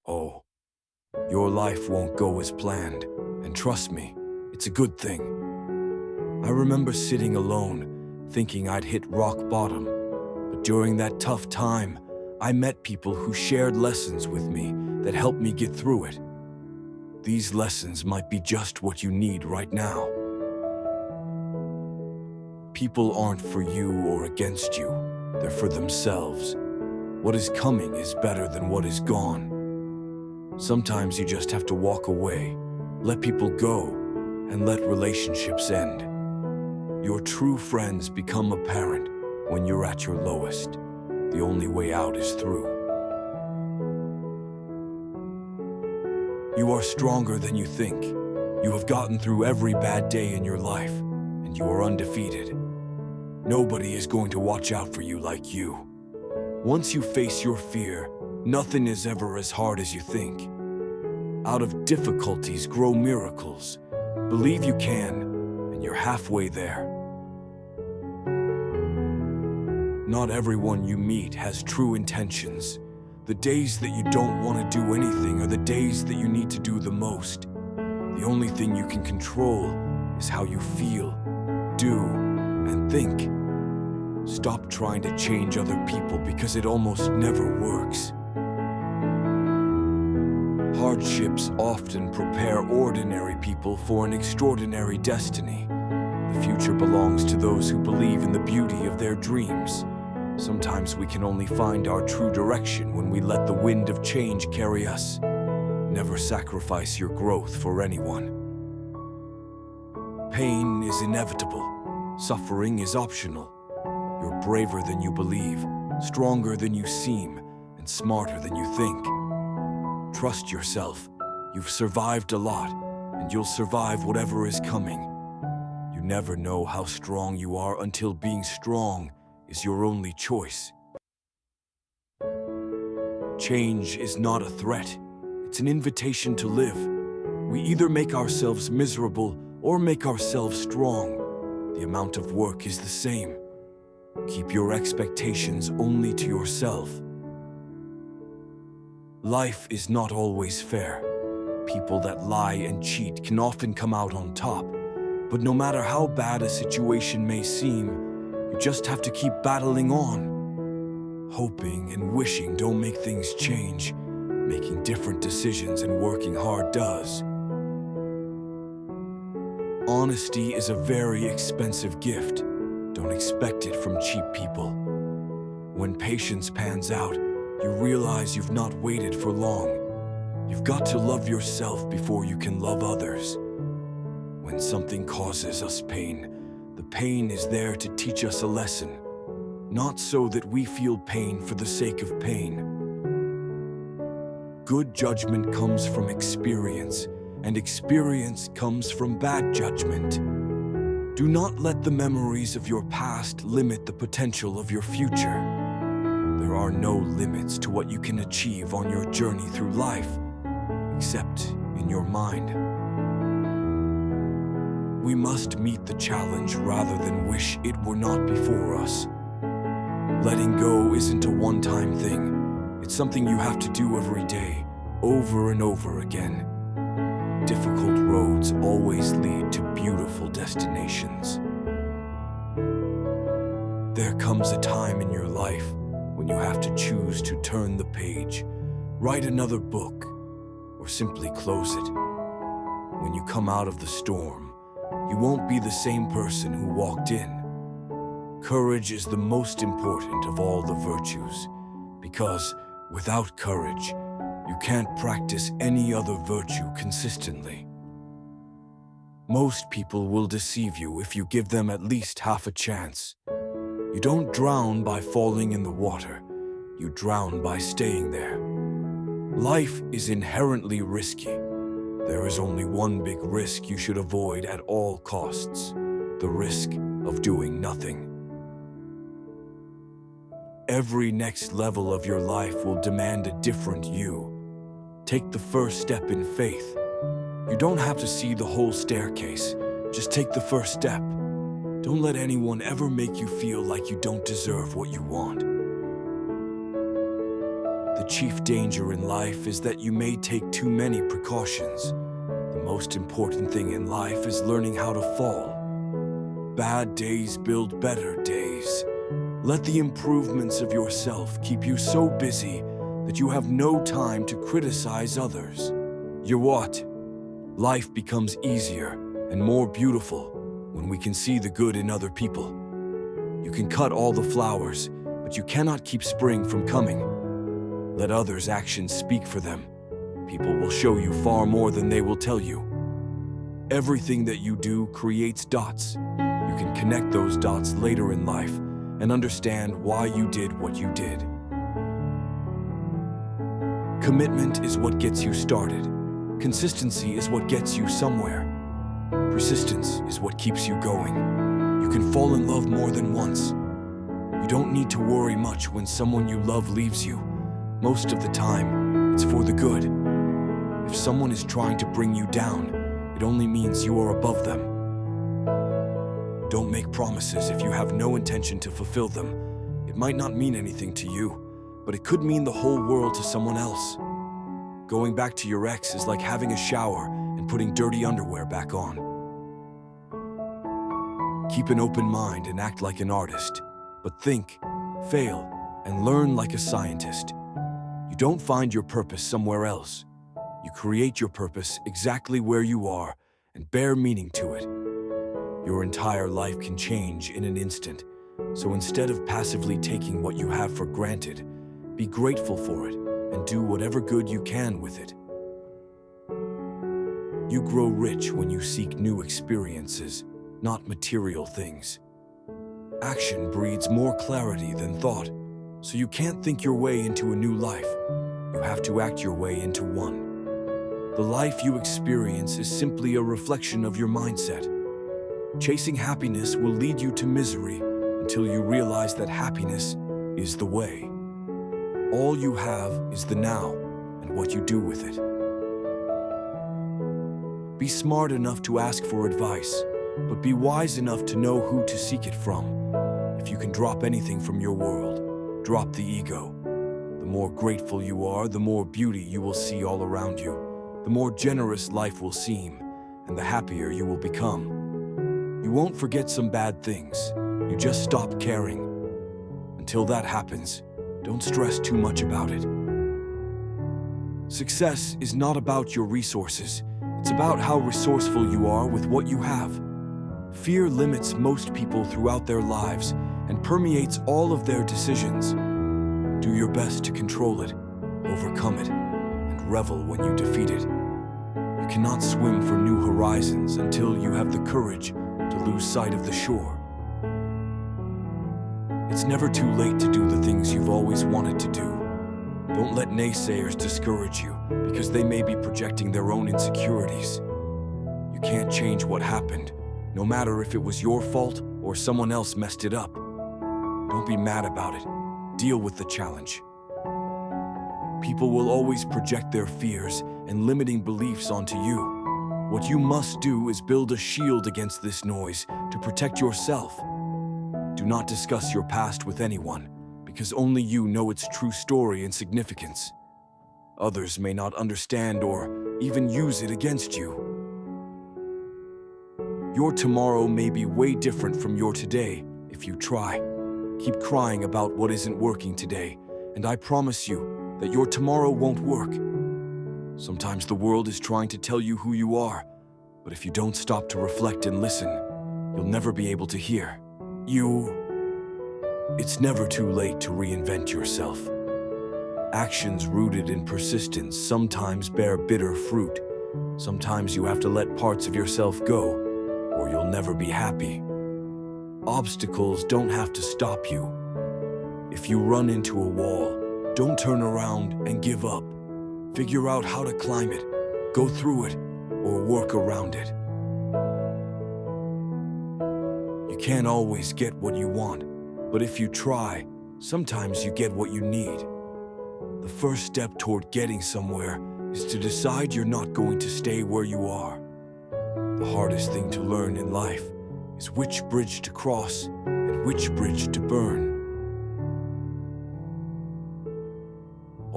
Oh, your life won't go as planned, and trust me, it's a good thing. I remember sitting alone, thinking I'd hit rock bottom, but during that tough time, I met people who shared lessons with me that helped me get through it. These lessons might be just what you need right now. People aren't for you or against you, they're for themselves. What is coming is better than what is gone. Sometimes you just have to walk away, let people go, and let relationships end. Your true friends become apparent when you're at your lowest. The only way out is through. You are stronger than you think. You have gotten through every bad day in your life, and you are undefeated. Nobody is going to watch out for you like you. Once you face your fear, nothing is ever as hard as you think. Out of difficulties grow miracles. Believe you can, and you're halfway there. Not everyone you meet has true intentions. The days that you don't want to do anything are the days that you need to do the most. The only thing you can control is how you feel, do, and think. Stop trying to change other people because it almost never works. Hardships often prepare ordinary people for an extraordinary destiny. The future belongs to those who believe in the beauty of their dreams. Sometimes we can only find our true direction when we let the wind of change carry us. Never sacrifice your growth for anyone. Pain is inevitable. Suffering is optional. You're braver than you believe, stronger than you seem, and smarter than you think. Trust yourself. You've survived a lot, and you'll survive whatever is coming. You never know how strong you are until being strong is your only choice. Change is not a threat. It's an invitation to live. We either make ourselves miserable or make ourselves strong. The amount of work is the same. Keep your expectations only to yourself. Life is not always fair. People that lie and cheat can often come out on top. But no matter how bad a situation may seem, you just have to keep battling on. Hoping and wishing don't make things change. Making different decisions and working hard does. Honesty is a very expensive gift. Don't expect it from cheap people. When patience pans out, you realize you've not waited for long. You've got to love yourself before you can love others. When something causes us pain, the pain is there to teach us a lesson, not so that we feel pain for the sake of pain. Good judgment comes from experience, and experience comes from bad judgment. Do not let the memories of your past limit the potential of your future. There are no limits to what you can achieve on your journey through life, except in your mind. We must meet the challenge rather than wish it were not before us. Letting go isn't a one-time thing. It's something you have to do every day, over and over again. Difficult roads always lead to beautiful destinations. There comes a time in your life when you have to choose to turn the page, write another book, or simply close it. When you come out of the storm, you won't be the same person who walked in. Courage is the most important of all the virtues, because without courage, you can't practice any other virtue consistently. Most people will deceive you if you give them at least half a chance. You don't drown by falling in the water. You drown by staying there. Life is inherently risky. There is only one big risk you should avoid at all costs: the risk of doing nothing. Every next level of your life will demand a different you. Take the first step in faith. You don't have to see the whole staircase. Just take the first step. Don't let anyone ever make you feel like you don't deserve what you want. The chief danger in life is that you may take too many precautions. The most important thing in life is learning how to fall. Bad days build better days. Let the improvements of yourself keep you so busy that you have no time to criticize others. You what? Life becomes easier and more beautiful when we can see the good in other people. You can cut all the flowers, but you cannot keep spring from coming. Let others' actions speak for them. People will show you far more than they will tell you. Everything that you do creates dots. You can connect those dots later in life and understand why you did what you did. Commitment is what gets you started. Consistency is what gets you somewhere. Persistence is what keeps you going. You can fall in love more than once. You don't need to worry much when someone you love leaves you. Most of the time, it's for the good. If someone is trying to bring you down, it only means you are above them. Don't make promises if you have no intention to fulfill them. It might not mean anything to you, but it could mean the whole world to someone else. Going back to your ex is like having a shower and putting dirty underwear back on. Keep an open mind and act like an artist, but think, fail, and learn like a scientist. You don't find your purpose somewhere else. You create your purpose exactly where you are and bear meaning to it. Your entire life can change in an instant, so instead of passively taking what you have for granted, be grateful for it and do whatever good you can with it. You grow rich when you seek new experiences, not material things. Action breeds more clarity than thought, so you can't think your way into a new life. You have to act your way into one. The life you experience is simply a reflection of your mindset. Chasing happiness will lead you to misery until you realize that happiness is the way. All you have is the now and what you do with it. Be smart enough to ask for advice, but be wise enough to know who to seek it from. If you can drop anything from your world, drop the ego. The more grateful you are, the more beauty you will see all around you. The more generous life will seem, and the happier you will become. You won't forget some bad things. You just stop caring. Until that happens, don't stress too much about it. Success is not about your resources. It's about how resourceful you are with what you have. Fear limits most people throughout their lives and permeates all of their decisions. Do your best to control it, overcome it, and revel when you defeat it. You cannot swim for new horizons until you have the courage to lose sight of the shore. It's never too late to do the things you've always wanted to do. Don't let naysayers discourage you because they may be projecting their own insecurities. You can't change what happened, no matter if it was your fault or someone else messed it up. Don't be mad about it. Deal with the challenge. People will always project their fears and limiting beliefs onto you. What you must do is build a shield against this noise to protect yourself. Do not discuss your past with anyone, because only you know its true story and significance. Others may not understand or even use it against you. Your tomorrow may be way different from your today if you try. Keep crying about what isn't working today, and I promise you that your tomorrow won't work. Sometimes the world is trying to tell you who you are, but if you don't stop to reflect and listen, you'll never be able to hear. It's never too late to reinvent yourself. Actions rooted in persistence sometimes bear bitter fruit. Sometimes you have to let parts of yourself go, or you'll never be happy. Obstacles don't have to stop you. If you run into a wall, don't turn around and give up. Figure out how to climb it, go through it, or work around it. You can't always get what you want, but if you try, sometimes you get what you need. The first step toward getting somewhere is to decide you're not going to stay where you are. The hardest thing to learn in life is which bridge to cross and which bridge to burn.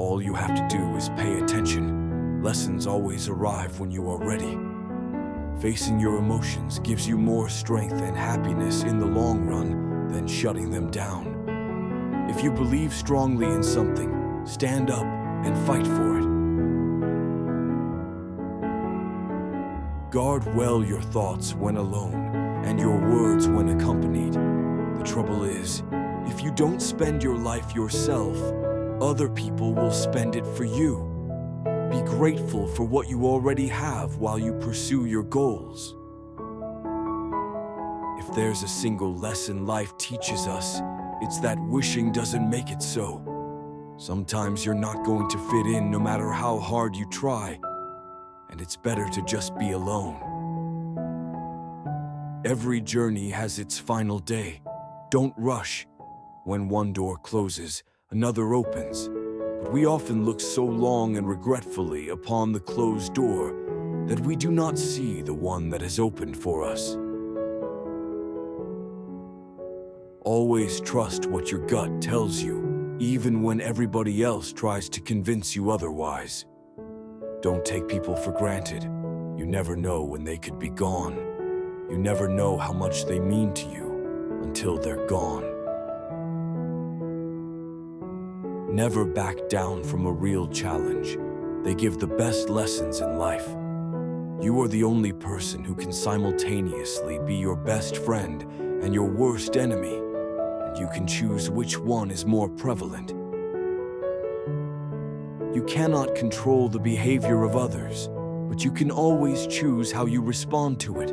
All you have to do is pay attention. Lessons always arrive when you are ready. Facing your emotions gives you more strength and happiness in the long run than shutting them down. If you believe strongly in something, stand up and fight for it. Guard well your thoughts when alone and your words when accompanied. The trouble is, if you don't spend your life yourself, other people will spend it for you. Be grateful for what you already have while you pursue your goals. If there's a single lesson life teaches us, it's that wishing doesn't make it so. Sometimes you're not going to fit in no matter how hard you try, and it's better to just be alone. Every journey has its final day. Don't rush. When one door closes, another opens. But we often look so long and regretfully upon the closed door that we do not see the one that has opened for us. Always trust what your gut tells you, even when everybody else tries to convince you otherwise. Don't take people for granted. You never know when they could be gone. You never know how much they mean to you until they're gone. Never back down from a real challenge. They give the best lessons in life. You are the only person who can simultaneously be your best friend and your worst enemy, and you can choose which one is more prevalent. You cannot control the behavior of others, but you can always choose how you respond to it.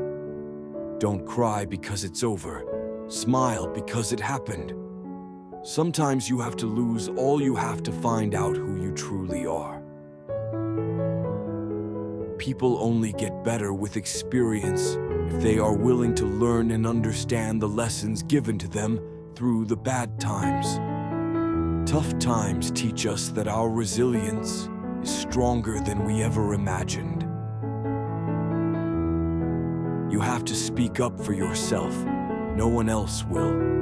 Don't cry because it's over. Smile because it happened. Sometimes you have to lose all you have to find out who you truly are. People only get better with experience if they are willing to learn and understand the lessons given to them through the bad times. Tough times teach us that our resilience is stronger than we ever imagined. You have to speak up for yourself. No one else will.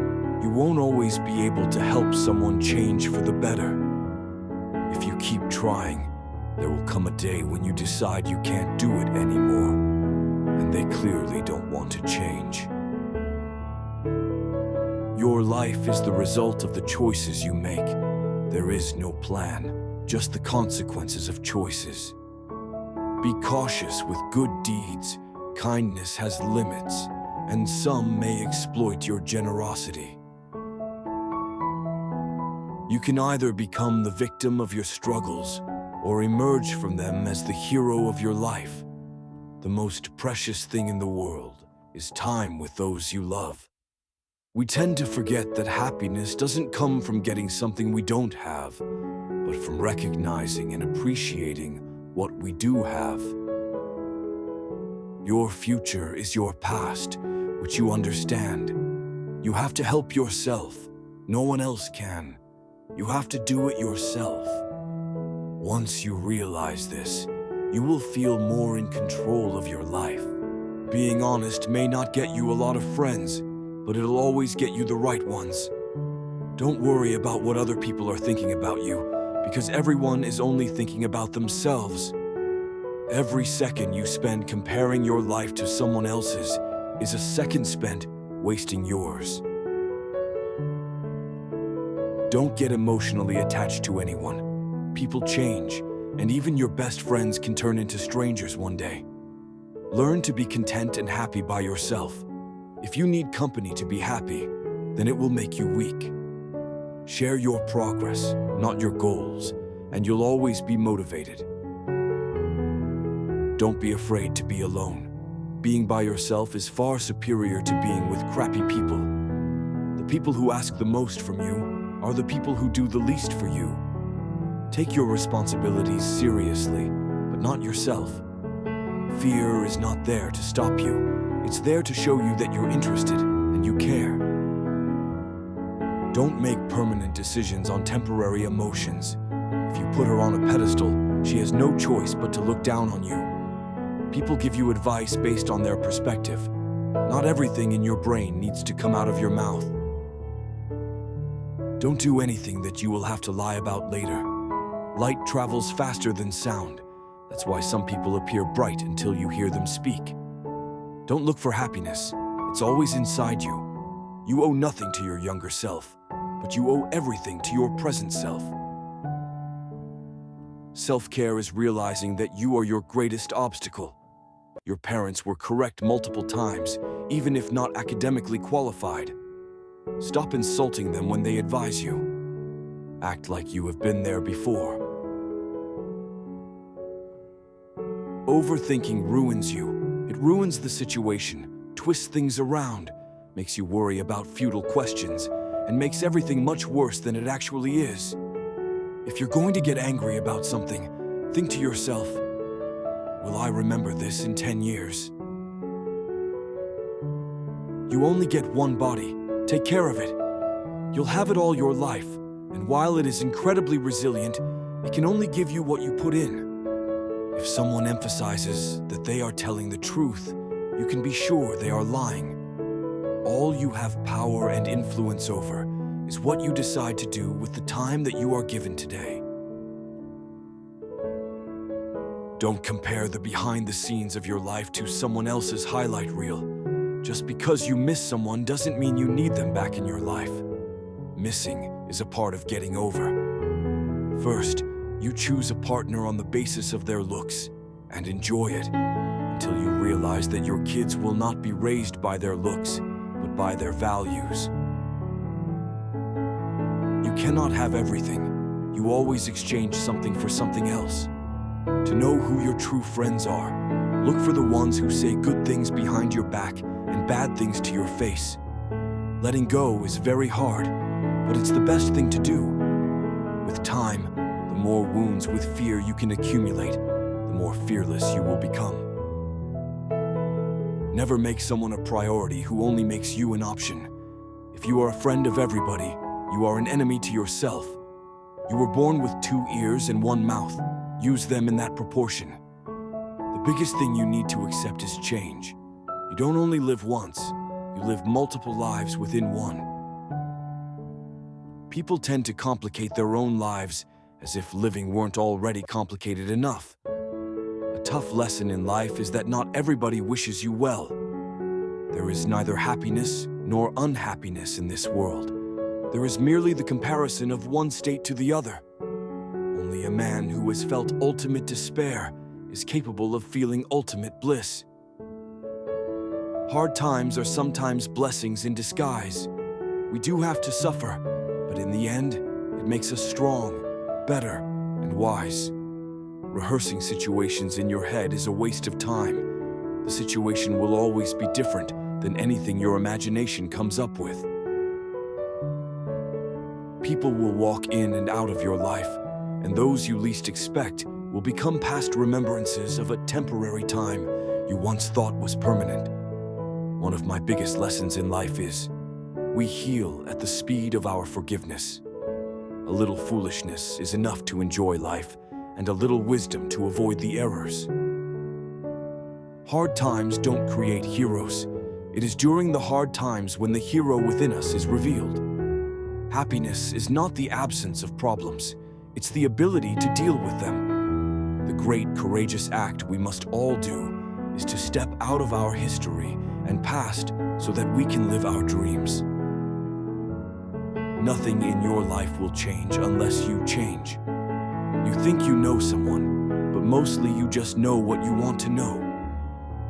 You won't always be able to help someone change for the better. If you keep trying, there will come a day when you decide you can't do it anymore, and they clearly don't want to change. Your life is the result of the choices you make. There is no plan, just the consequences of choices. Be cautious with good deeds. Kindness has limits, and some may exploit your generosity. You can either become the victim of your struggles or emerge from them as the hero of your life. The most precious thing in the world is time with those you love. We tend to forget that happiness doesn't come from getting something we don't have, but from recognizing and appreciating what we do have. Your future is your past, which you understand. You have to help yourself. No one else can. You have to do it yourself. Once you realize this, you will feel more in control of your life. Being honest may not get you a lot of friends, but it'll always get you the right ones. Don't worry about what other people are thinking about you, because everyone is only thinking about themselves. Every second you spend comparing your life to someone else's is a second spent wasting yours. Don't get emotionally attached to anyone. People change, and even your best friends can turn into strangers one day. Learn to be content and happy by yourself. If you need company to be happy, then it will make you weak. Share your progress, not your goals, and you'll always be motivated. Don't be afraid to be alone. Being by yourself is far superior to being with crappy people. The people who ask the most from you are the people who do the least for you. Take your responsibilities seriously, but not yourself. Fear is not there to stop you. It's there to show you that you're interested and you care. Don't make permanent decisions on temporary emotions. If you put her on a pedestal, she has no choice but to look down on you. People give you advice based on their perspective. Not everything in your brain needs to come out of your mouth. Don't do anything that you will have to lie about later. Light travels faster than sound. That's why some people appear bright until you hear them speak. Don't look for happiness. It's always inside you. You owe nothing to your younger self, but you owe everything to your present self. Self-care is realizing that you are your greatest obstacle. Your parents were correct multiple times, even if not academically qualified. Stop insulting them when they advise you. Act like you have been there before. Overthinking ruins you. It ruins the situation, twists things around, makes you worry about futile questions, and makes everything much worse than it actually is. If you're going to get angry about something, think to yourself, will I remember this in 10 years? You only get one body. Take care of it. You'll have it all your life, and while it is incredibly resilient, it can only give you what you put in. If someone emphasizes that they are telling the truth, you can be sure they are lying. All you have power and influence over is what you decide to do with the time that you are given today. Don't compare the behind the scenes of your life to someone else's highlight reel. Just because you miss someone doesn't mean you need them back in your life. Missing is a part of getting over. First, you choose a partner on the basis of their looks and enjoy it until you realize that your kids will not be raised by their looks, but by their values. You cannot have everything. You always exchange something for something else. To know who your true friends are, look for the ones who say good things behind your back and bad things to your face. Letting go is very hard, but it's the best thing to do. With time, the more wounds with fear you can accumulate, the more fearless you will become. Never make someone a priority who only makes you an option. If you are a friend of everybody, you are an enemy to yourself. You were born with 2 ears and 1 mouth. Use them in that proportion. The biggest thing you need to accept is change. You don't only live once, you live multiple lives within one. People tend to complicate their own lives as if living weren't already complicated enough. A tough lesson in life is that not everybody wishes you well. There is neither happiness nor unhappiness in this world. There is merely the comparison of one state to the other. Only a man who has felt ultimate despair is capable of feeling ultimate bliss. Hard times are sometimes blessings in disguise. We do have to suffer, but in the end, it makes us strong, better, and wise. Rehearsing situations in your head is a waste of time. The situation will always be different than anything your imagination comes up with. People will walk in and out of your life, and those you least expect will become past remembrances of a temporary time you once thought was permanent. One of my biggest lessons in life is, we heal at the speed of our forgiveness. A little foolishness is enough to enjoy life, and a little wisdom to avoid the errors. Hard times don't create heroes. It is during the hard times when the hero within us is revealed. Happiness is not the absence of problems, it's the ability to deal with them. The great courageous act we must all do is to step out of our history and past so that we can live our dreams. Nothing in your life will change unless you change. You think you know someone, but mostly you just know what you want to know.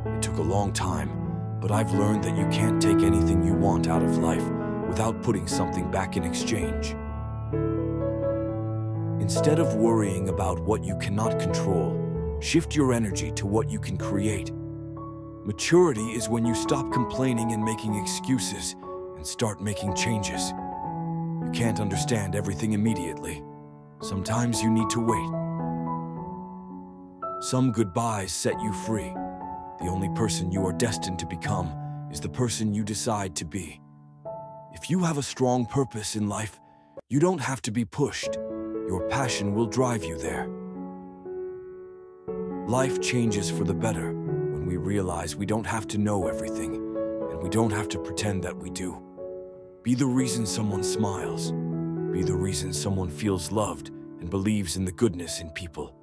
It took a long time, but I've learned that you can't take anything you want out of life without putting something back in exchange. Instead of worrying about what you cannot control, shift your energy to what you can create. Maturity is when you stop complaining and making excuses and start making changes. You can't understand everything immediately. Sometimes you need to wait. Some goodbyes set you free. The only person you are destined to become is the person you decide to be. If you have a strong purpose in life, you don't have to be pushed. Your passion will drive you there. Life changes for the better when we realize we don't have to know everything, and we don't have to pretend that we do. Be the reason someone smiles. Be the reason someone feels loved and believes in the goodness in people.